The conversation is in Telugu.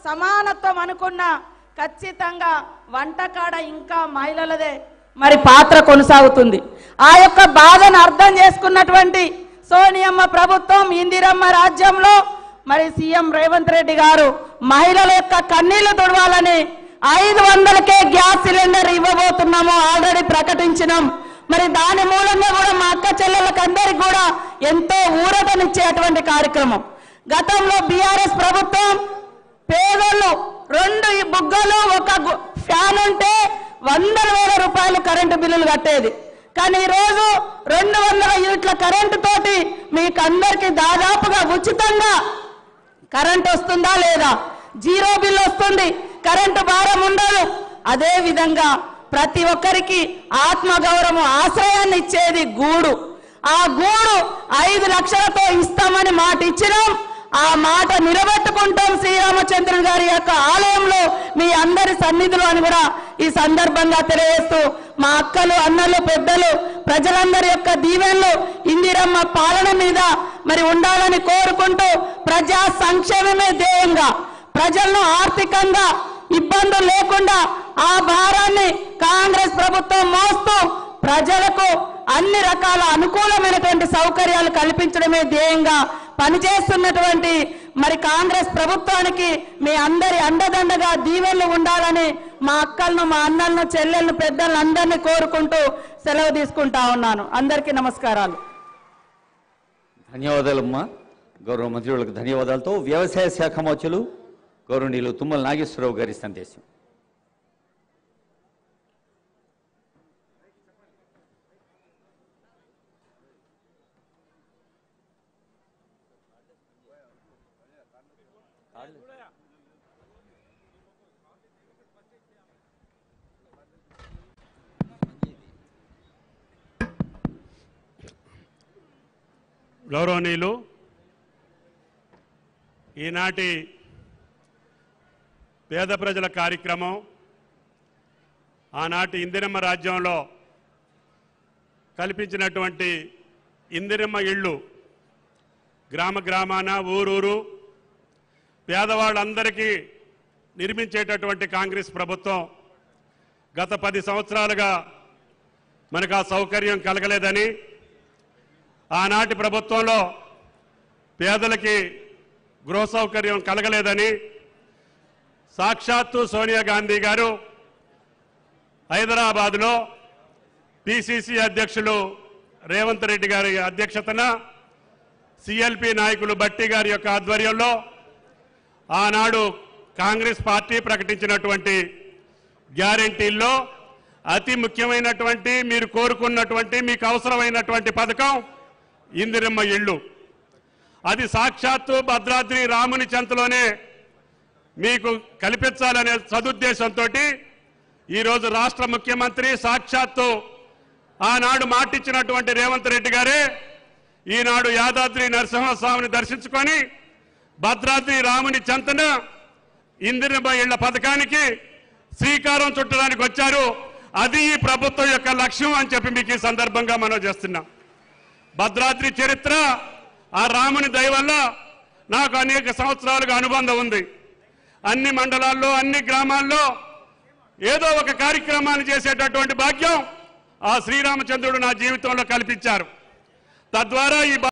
సమానత్వం అనుకున్నా ఖచ్చితంగా వంటకాడ ఇంకా మహిళలదే మరి పాత్ర కొనసాగుతుంది. ఆ యొక్క బాధను అర్థం చేసుకున్నటువంటి సోనియమ్మ ప్రభుత్వం, ఇందిరమ్మ రాజ్యంలో మరి సీఎం రేవంత్ రెడ్డి గారు మహిళల యొక్క కన్నీళ్లు తుడవాలని 500కే గ్యాస్ సిలిండర్ ఇవ్వబోతున్నాము ఆల్రెడీ ప్రకటించినాం. మరి దాని మూలంగా కూడా మా అక్క చెల్లెళ్ళకి అందరికి కూడా ఎంతో ఊరటనిచ్చేటువంటి కార్యక్రమం. గతంలో బీఆర్ఎస్ ప్రభుత్వం పేదలు 2 బుగ్గలు ఒక ఫ్యాన్ ఉంటే 100,000 రూపాయలు కరెంటు బిల్లులు కట్టేది. కానీ ఈరోజు 200 యూనిట్ల కరెంటు తోటి మీకు అందరికీ దాదాపుగా ఉచితంగా కరెంటు వస్తుందా లేదా, జీరో బిల్ వస్తుంది, కరెంటు భారం ఉండదు. అదే విధంగా ప్రతి ఒక్కరికి ఆత్మగౌరవం ఆశ్రయాన్ని ఇచ్చేది గూడు. ఆ గూడు 5 లక్షలతో ఇస్తామని మాట ఇచ్చినాం. ఆ మాట నిలబెట్టుకుంటాం శ్రీరామచంద్రుని గారి యొక్క ఆలయంలో మీ అందరి సన్నిధిలో అని కూడా ఈ సందర్భంగా తెలియజేస్తూ, మా అక్కలు అన్నలు పెద్దలు ప్రజలందరి యొక్క దీవెనలు ఇందిరమ్మ పాలన మీద మరి ఉండాలని కోరుకుంటూ, ప్రజా సంక్షేమమే ధ్యేయంగా ప్రజలను ఆర్థికంగా ఇబ్బందులు లేకుండా ఆ భారాన్ని కాంగ్రెస్ ప్రభుత్వం మోస్తూ ప్రజలకు అన్ని రకాల అనుకూలమైనటువంటి సౌకర్యాలు కల్పించడమే ధ్యేయంగా పనిచేస్తున్నటువంటి మరి కాంగ్రెస్ ప్రభుత్వానికి మీ అందరి అండదండగా దీవెనలు ఉండాలని మా అక్కలను, మా అన్నలను, చెల్లెలను, పెద్దలను అందరినీ కోరుకుంటూ సెలవు తీసుకుంటా ఉన్నాను. అందరికీ నమస్కారాలు. ధన్యవాదాలమ్మా. గౌరవ మంత్రులకు ధన్యవాదాలతో వ్యవసాయ శాఖ మంత్రులు గౌరవనీయులు తుమ్మల నాగేశ్వరరావు గారి సందేశం. గౌరవనీయులు, ఈనాటి పేద ప్రజల కార్యక్రమం ఆనాటి ఇందిరమ్మ రాజ్యంలో కల్పించినటువంటి ఇందిరమ్మ ఇళ్ళు గ్రామ గ్రామాన ఊరూరు పేదవాళ్ళందరికీ నిర్మించేటటువంటి కాంగ్రెస్ ప్రభుత్వం గత 10 సంవత్సరాలుగా మనకు ఆ సౌకర్యం కలగలేదని, ఆనాటి ప్రభుత్వంలో పేదలకి గృహ సౌకర్యం కలగలేదని సాక్షాత్తు సోనియా గాంధీ గారు హైదరాబాద్లో పిసిసి అధ్యక్షులు రేవంత్ రెడ్డి గారి అధ్యక్షతన సిఎల్పి నాయకులు భట్టి గారి యొక్క ఆధ్వర్యంలో ఆనాడు కాంగ్రెస్ పార్టీ ప్రకటించినటువంటి గ్యారెంటీల్లో అతి ముఖ్యమైనటువంటి, మీరు కోరుకున్నటువంటి, మీకు అవసరమైనటువంటి పథకం ఇందిరమ్మ ఇళ్ళు. అది సాక్షాత్తు భద్రాద్రి రాముని చెంతలోనే మీకు కల్పించాలనే సదుద్దేశంతో ఈరోజు రాష్ట్ర ముఖ్యమంత్రి సాక్షాత్తు ఆనాడు మాటిచ్చినటువంటి రేవంత్ రెడ్డి గారే ఈనాడు యాదాద్రి నరసింహస్వామిని దర్శించుకొని భద్రాద్రి రాముని చెంతన ఇందిరమ్మ ఇళ్ల పథకానికి శ్రీకారం చుట్టడానికి వచ్చారు. అది ఈ ప్రభుత్వం యొక్క లక్ష్యం అని చెప్పి మీకు ఈ సందర్భంగా మనం చేస్తున్నాం. భద్రాద్రి చరిత్ర, ఆ రాముని దయ వల్ల నాకు అనేక సంవత్సరాలుగా అనుబంధం ఉంది. అన్ని మండలాల్లో, అన్ని గ్రామాల్లో ఏదో ఒక కార్యక్రమాన్ని చేసేటటువంటి భాగ్యం ఆ శ్రీరామచంద్రుడు నా జీవితంలో కల్పించారు. తద్వారా ఈ